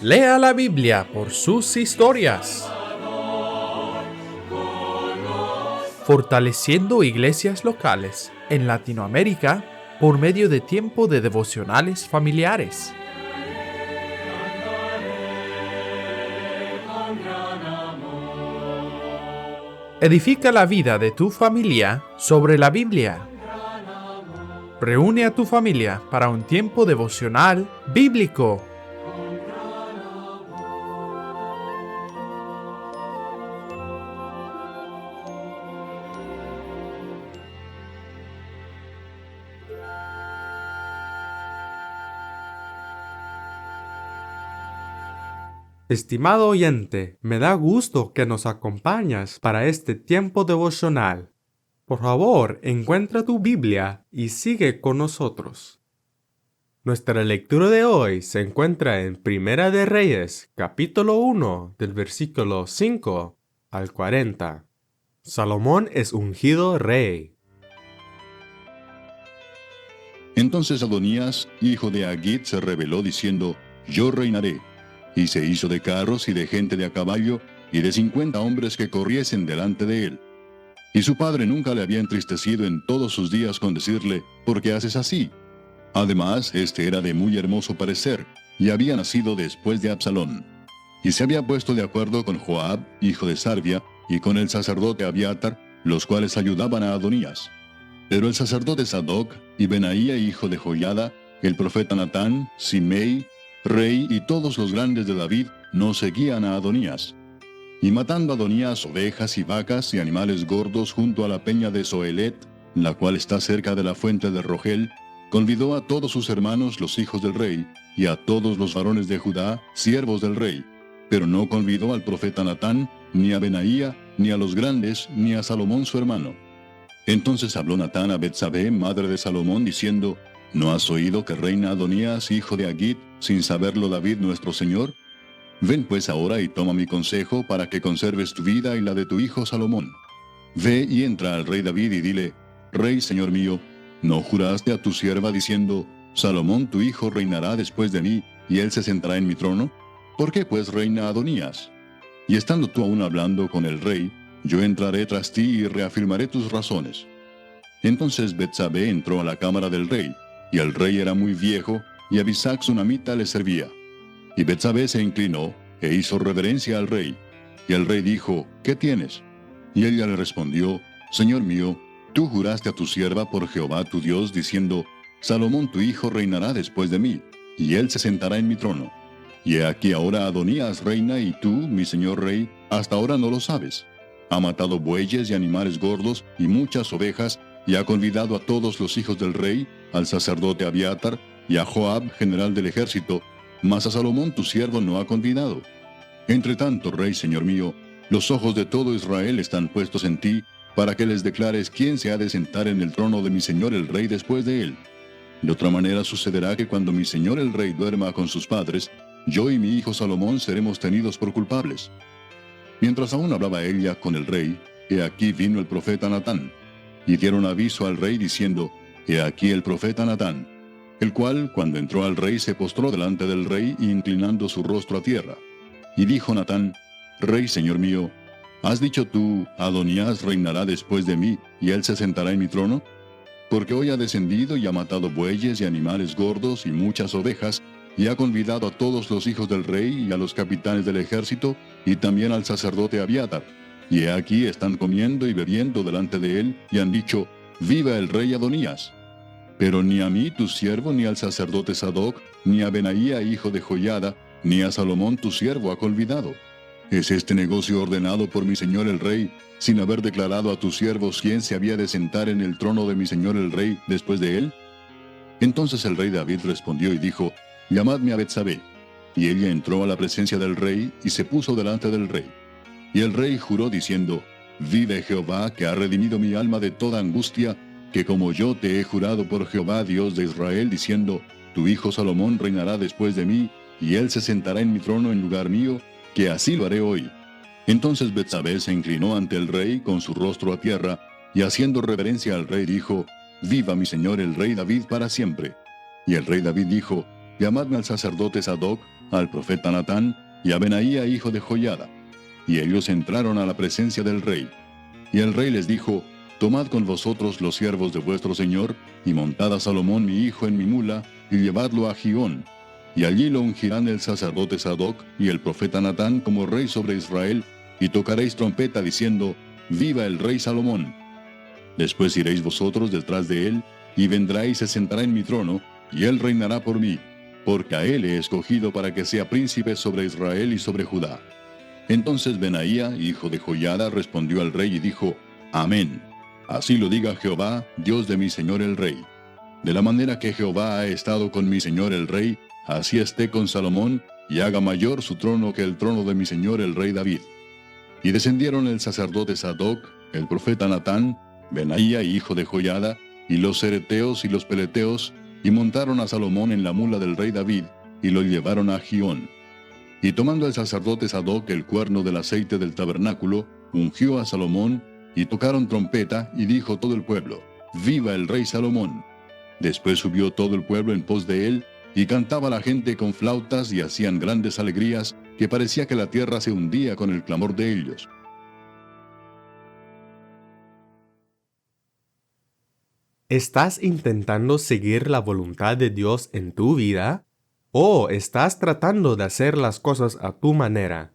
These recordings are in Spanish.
Lea la Biblia por sus historias. Fortaleciendo iglesias locales en Latinoamérica por medio de tiempo de devocionales familiares. Edifica la vida de tu familia sobre la Biblia. Reúne a tu familia para un tiempo devocional bíblico. Estimado oyente, me da gusto que nos acompañes para este tiempo devocional. Por favor, encuentra tu Biblia y sigue con nosotros. Nuestra lectura de hoy se encuentra en Primera de Reyes, capítulo 1, del versículo 5 al 40. Salomón es ungido rey. Entonces Adonías, hijo de Agit, se rebeló diciendo, Yo reinaré. Y se hizo de carros y de gente de a caballo, y de 50 hombres que corriesen delante de él. Y su padre nunca le había entristecido en todos sus días con decirle, ¿por qué haces así? Además, este era de muy hermoso parecer, y había nacido después de Absalón. Y se había puesto de acuerdo con Joab, hijo de Sarvia, y con el sacerdote Abiatar, los cuales ayudaban a Adonías. Pero el sacerdote Sadoc, y Benaía, hijo de Joiada, el profeta Natán, Simei, rey, y todos los grandes de David, no seguían a Adonías. Y matando a Adonías ovejas y vacas y animales gordos junto a la peña de Zoelet, la cual está cerca de la fuente de Rogel, convidó a todos sus hermanos los hijos del rey, y a todos los varones de Judá, siervos del rey, pero no convidó al profeta Natán, ni a Benaía, ni a los grandes, ni a Salomón su hermano. Entonces habló Natán a Betsabé, madre de Salomón, diciendo, ¿No has oído que reina Adonías, hijo de Agit, sin saberlo David nuestro señor? Ven pues ahora y toma mi consejo para que conserves tu vida y la de tu hijo Salomón. Ve y entra al rey David y dile, Rey, señor mío, ¿no juraste a tu sierva diciendo, Salomón tu hijo reinará después de mí, y él se sentará en mi trono? ¿Por qué pues reina Adonías? Y estando tú aún hablando con el rey, yo entraré tras ti y reafirmaré tus razones. Entonces Betsabé entró a la cámara del rey, y el rey era muy viejo, y Abisac sunamita le servía. Y Betsabé se inclinó, e hizo reverencia al rey. Y el rey dijo, ¿qué tienes? Y ella le respondió, Señor mío, tú juraste a tu sierva por Jehová tu Dios, diciendo, Salomón tu hijo reinará después de mí, y él se sentará en mi trono. Y he aquí ahora Adonías reina, y tú, mi señor rey, hasta ahora no lo sabes. Ha matado bueyes y animales gordos, y muchas ovejas, y ha convidado a todos los hijos del rey, al sacerdote Abiatar, y a Joab, general del ejército, mas a Salomón tu siervo no ha convidado. Entre tanto, rey, señor mío, los ojos de todo Israel están puestos en ti, para que les declares quién se ha de sentar en el trono de mi señor el rey después de él. De otra manera sucederá que cuando mi señor el rey duerma con sus padres, yo y mi hijo Salomón seremos tenidos por culpables. Mientras aún hablaba ella con el rey, he aquí vino el profeta Natán, y dieron aviso al rey diciendo, he aquí el profeta Natán, el cual, cuando entró al rey, se postró delante del rey, inclinando su rostro a tierra. Y dijo Natán, Rey, señor mío, ¿has dicho tú, Adonías reinará después de mí, y él se sentará en mi trono? Porque hoy ha descendido y ha matado bueyes y animales gordos y muchas ovejas, y ha convidado a todos los hijos del rey y a los capitanes del ejército, y también al sacerdote Abiatar. Y he aquí están comiendo y bebiendo delante de él, y han dicho, ¡Viva el rey Adonías! Pero ni a mí, tu siervo, ni al sacerdote Sadoc, ni a Benaía, hijo de Joiada, ni a Salomón, tu siervo, ha convidado. ¿Es este negocio ordenado por mi señor el rey, sin haber declarado a tus siervos quién se había de sentar en el trono de mi señor el rey después de él? Entonces el rey David respondió y dijo, Llamadme a Betsabé. Y ella entró a la presencia del rey, y se puso delante del rey. Y el rey juró diciendo, Vive Jehová, que ha redimido mi alma de toda angustia, que como yo te he jurado por Jehová, Dios de Israel, diciendo, Tu hijo Salomón reinará después de mí, y él se sentará en mi trono en lugar mío, que así lo haré hoy. Entonces Betsabé se inclinó ante el rey con su rostro a tierra, y haciendo reverencia al rey dijo, Viva mi señor el rey David para siempre. Y el rey David dijo, Llamadme al sacerdote Sadoc, al profeta Natán y a Benaía hijo de Joiada. Y ellos entraron a la presencia del rey. Y el rey les dijo: Tomad con vosotros los siervos de vuestro señor, y montad a Salomón mi hijo en mi mula, y llevadlo a Gihón. Y allí lo ungirán el sacerdote Sadoc y el profeta Natán como rey sobre Israel, y tocaréis trompeta diciendo: Viva el rey Salomón. Después iréis vosotros detrás de él, y vendrá y se sentará en mi trono, y él reinará por mí, porque a él he escogido para que sea príncipe sobre Israel y sobre Judá. Entonces Benaía, hijo de Joiada, respondió al rey y dijo: Amén. Así lo diga Jehová, Dios de mi señor el rey. De la manera que Jehová ha estado con mi señor el rey, así esté con Salomón, y haga mayor su trono que el trono de mi señor el rey David. Y descendieron el sacerdote Sadoc, el profeta Natán, Benaía, hijo de Joiada, y los cereteos y los peleteos, y montaron a Salomón en la mula del rey David, y lo llevaron a Gihón. Y tomando el sacerdote Sadoc el cuerno del aceite del tabernáculo, ungió a Salomón, y tocaron trompeta, y dijo todo el pueblo: Viva el rey Salomón. Después subió todo el pueblo en pos de él, y cantaba la gente con flautas, y hacían grandes alegrías, que parecía que la tierra se hundía con el clamor de ellos. ¿Estás intentando seguir la voluntad de Dios en tu vida? ¿O estás tratando de hacer las cosas a tu manera?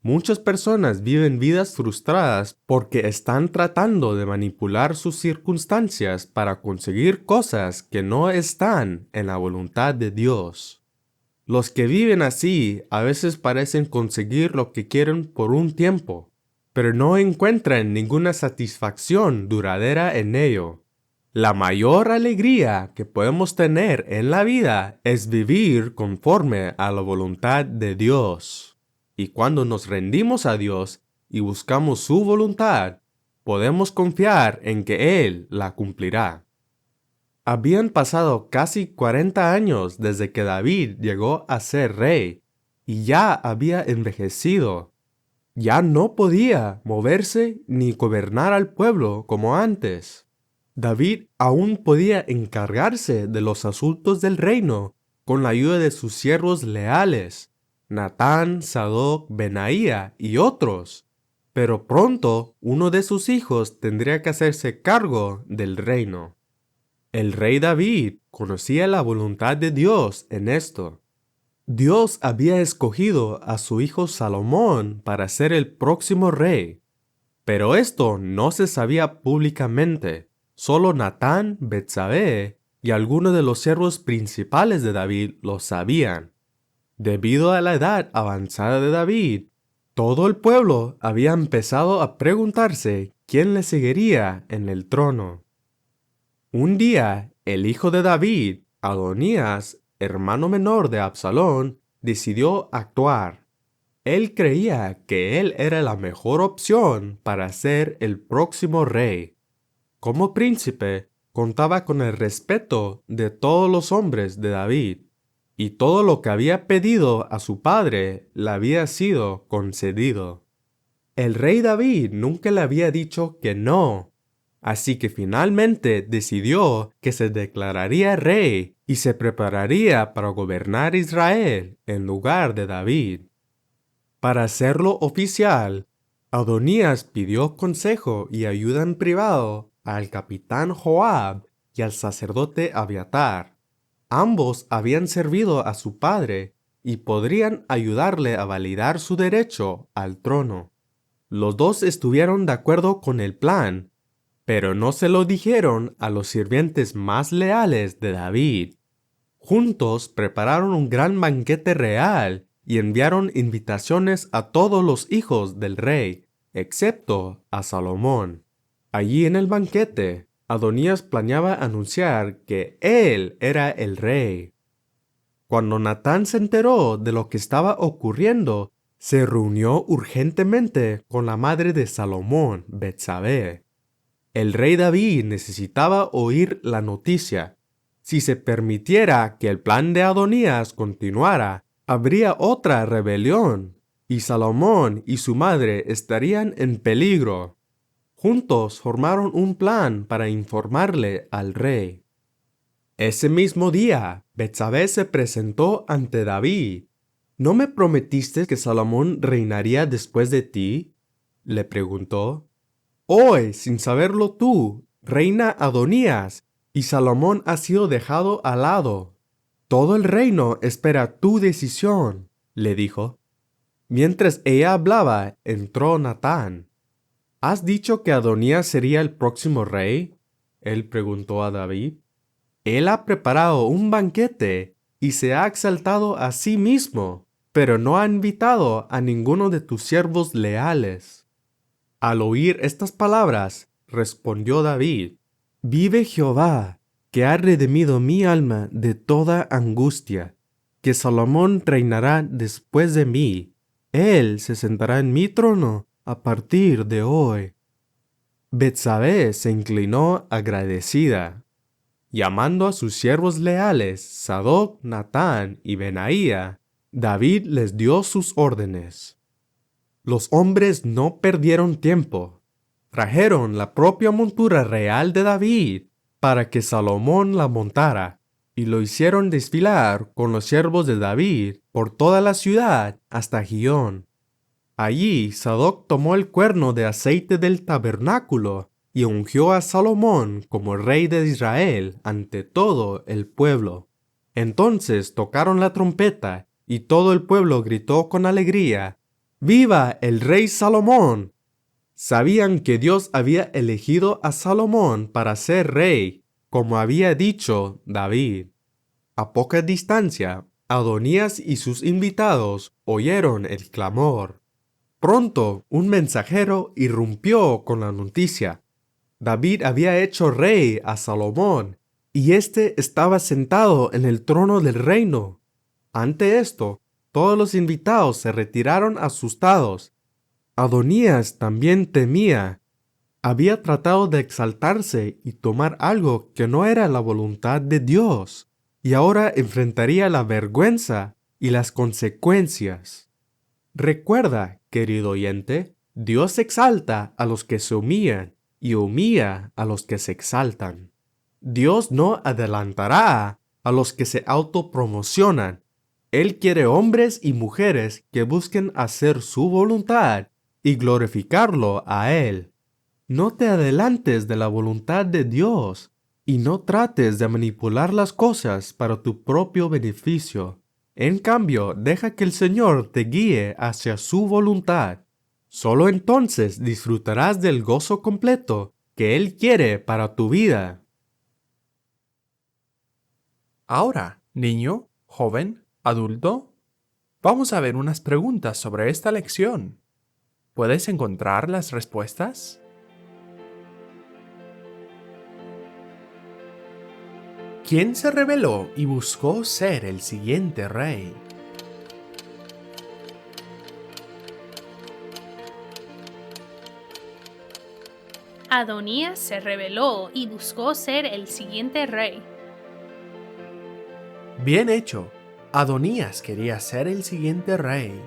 Muchas personas viven vidas frustradas porque están tratando de manipular sus circunstancias para conseguir cosas que no están en la voluntad de Dios. Los que viven así a veces parecen conseguir lo que quieren por un tiempo, pero no encuentran ninguna satisfacción duradera en ello. La mayor alegría que podemos tener en la vida es vivir conforme a la voluntad de Dios. Y cuando nos rendimos a Dios y buscamos su voluntad, podemos confiar en que Él la cumplirá. Habían pasado casi 40 años desde que David llegó a ser rey, y ya había envejecido. Ya no podía moverse ni gobernar al pueblo como antes. David aún podía encargarse de los asuntos del reino con la ayuda de sus siervos leales, Natán, Sadoc, Benaía y otros, pero pronto uno de sus hijos tendría que hacerse cargo del reino. El rey David conocía la voluntad de Dios en esto. Dios había escogido a su hijo Salomón para ser el próximo rey, pero esto no se sabía públicamente. Solo Natán, Betsabé y algunos de los siervos principales de David lo sabían. Debido a la edad avanzada de David, todo el pueblo había empezado a preguntarse quién le seguiría en el trono. Un día, el hijo de David, Adonías, hermano menor de Absalón, decidió actuar. Él creía que él era la mejor opción para ser el próximo rey. Como príncipe, contaba con el respeto de todos los hombres de David, y todo lo que había pedido a su padre le había sido concedido. El rey David nunca le había dicho que no, así que finalmente decidió que se declararía rey y se prepararía para gobernar Israel en lugar de David. Para hacerlo oficial, Adonías pidió consejo y ayuda en privado al capitán Joab y al sacerdote Abiatar. Ambos habían servido a su padre y podrían ayudarle a validar su derecho al trono. Los dos estuvieron de acuerdo con el plan, pero no se lo dijeron a los sirvientes más leales de David. Juntos prepararon un gran banquete real y enviaron invitaciones a todos los hijos del rey, excepto a Salomón. Allí en el banquete, Adonías planeaba anunciar que él era el rey. Cuando Natán se enteró de lo que estaba ocurriendo, se reunió urgentemente con la madre de Salomón, Betsabé. El rey David necesitaba oír la noticia. Si se permitiera que el plan de Adonías continuara, habría otra rebelión, y Salomón y su madre estarían en peligro. Juntos formaron un plan para informarle al rey. Ese mismo día, Betsabé se presentó ante David. ¿No me prometiste que Salomón reinaría después de ti? Le preguntó. Hoy, sin saberlo tú, reina Adonías, y Salomón ha sido dejado al lado. Todo el reino espera tu decisión, le dijo. Mientras ella hablaba, entró Natán. ¿Has dicho que Adonías sería el próximo rey? Él preguntó a David. Él ha preparado un banquete y se ha exaltado a sí mismo, pero no ha invitado a ninguno de tus siervos leales. Al oír estas palabras, respondió David, Vive Jehová, que ha redimido mi alma de toda angustia, que Salomón reinará después de mí. Él se sentará en mi trono a partir de hoy. Betsabé se inclinó agradecida. Llamando a sus siervos leales, Sadoc, Natán y Benaía, David les dio sus órdenes. Los hombres no perdieron tiempo. Trajeron la propia montura real de David para que Salomón la montara, y lo hicieron desfilar con los siervos de David por toda la ciudad hasta Gihón. Allí Sadoc tomó el cuerno de aceite del tabernáculo y ungió a Salomón como rey de Israel ante todo el pueblo. Entonces tocaron la trompeta, y todo el pueblo gritó con alegría, ¡Viva el rey Salomón! Sabían que Dios había elegido a Salomón para ser rey, como había dicho David. A poca distancia, Adonías y sus invitados oyeron el clamor. Pronto, un mensajero irrumpió con la noticia. David había hecho rey a Salomón, y éste estaba sentado en el trono del reino. Ante esto, todos los invitados se retiraron asustados. Adonías también temía. Había tratado de exaltarse y tomar algo que no era la voluntad de Dios, y ahora enfrentaría la vergüenza y las consecuencias. Recuerda, querido oyente, Dios exalta a los que se humillan y humilla a los que se exaltan. Dios no adelantará a los que se autopromocionan. Él quiere hombres y mujeres que busquen hacer su voluntad y glorificarlo a Él. No te adelantes de la voluntad de Dios y no trates de manipular las cosas para tu propio beneficio. En cambio, deja que el Señor te guíe hacia su voluntad. Solo entonces disfrutarás del gozo completo que Él quiere para tu vida. Ahora, niño, joven, adulto, vamos a ver unas preguntas sobre esta lección. ¿Puedes encontrar las respuestas? ¿Quién se rebeló y buscó ser el siguiente rey? Adonías se rebeló y buscó ser el siguiente rey. Bien hecho. Adonías quería ser el siguiente rey.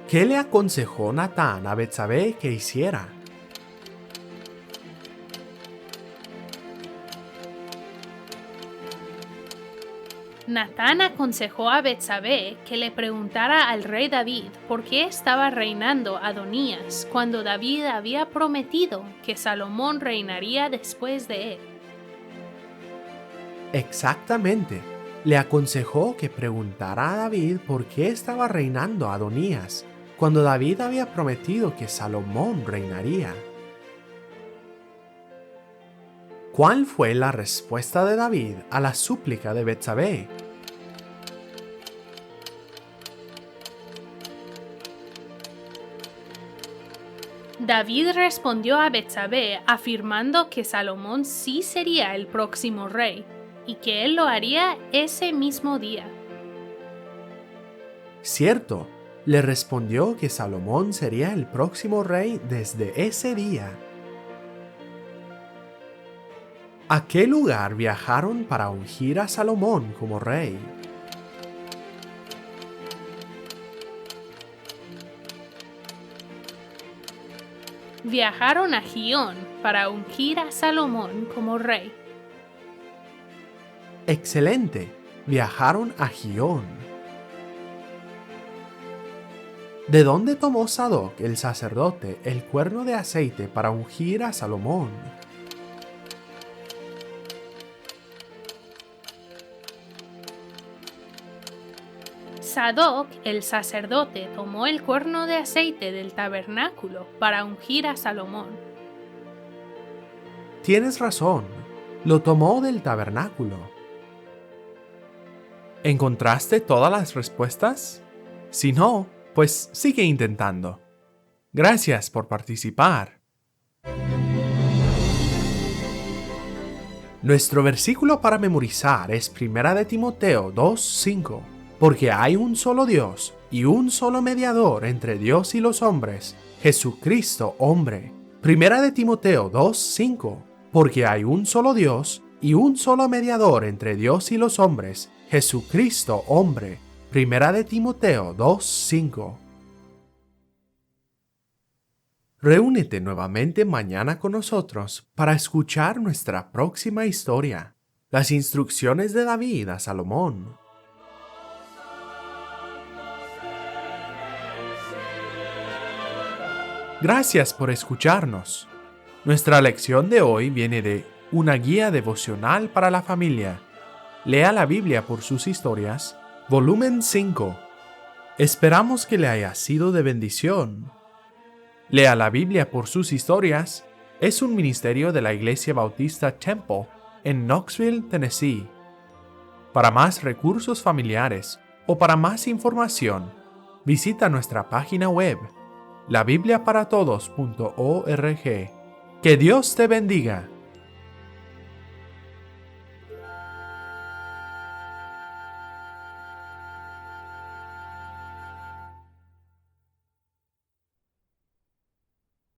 ¿Qué le aconsejó Natán a Betsabé que hiciera? Natán aconsejó a Betsabé que le preguntara al rey David por qué estaba reinando Adonías cuando David había prometido que Salomón reinaría después de él. Exactamente. Le aconsejó que preguntara a David por qué estaba reinando Adonías cuando David había prometido que Salomón reinaría. ¿Cuál fue la respuesta de David a la súplica de Betsabé? David respondió a Betsabé afirmando que Salomón sí sería el próximo rey y que él lo haría ese mismo día. Cierto, le respondió que Salomón sería el próximo rey desde ese día. ¿A qué lugar viajaron para ungir a Salomón como rey? Viajaron a Gihón para ungir a Salomón como rey. Excelente. viajaron a Gión. ¿De dónde tomó Sadoc el sacerdote el cuerno de aceite para ungir a Salomón? Sadoc, el sacerdote, tomó el cuerno de aceite del tabernáculo para ungir a Salomón. Tienes razón, lo tomó del tabernáculo. ¿Encontraste todas las respuestas? Si no, pues sigue intentando. Gracias por participar. Nuestro versículo para memorizar es 1 de Timoteo 2:5. Porque hay un solo Dios y un solo mediador entre Dios y los hombres, Jesucristo hombre. 1 de Timoteo 2:5. Porque hay un solo Dios y un solo mediador entre Dios y los hombres, Jesucristo hombre. 1 de Timoteo 2:5. Reúnete nuevamente mañana con nosotros para escuchar nuestra próxima historia, las instrucciones de David a Salomón. Gracias por escucharnos. Nuestra lección de hoy viene de Una guía devocional para la familia. Lea la Biblia por sus historias, volumen 5. Esperamos que le haya sido de bendición. Lea la Biblia por sus historias es un ministerio de la Iglesia Bautista Temple en Knoxville, Tennessee. Para más recursos familiares o para más información, visita nuestra página web labibliaparatodos.org. Que Dios te bendiga.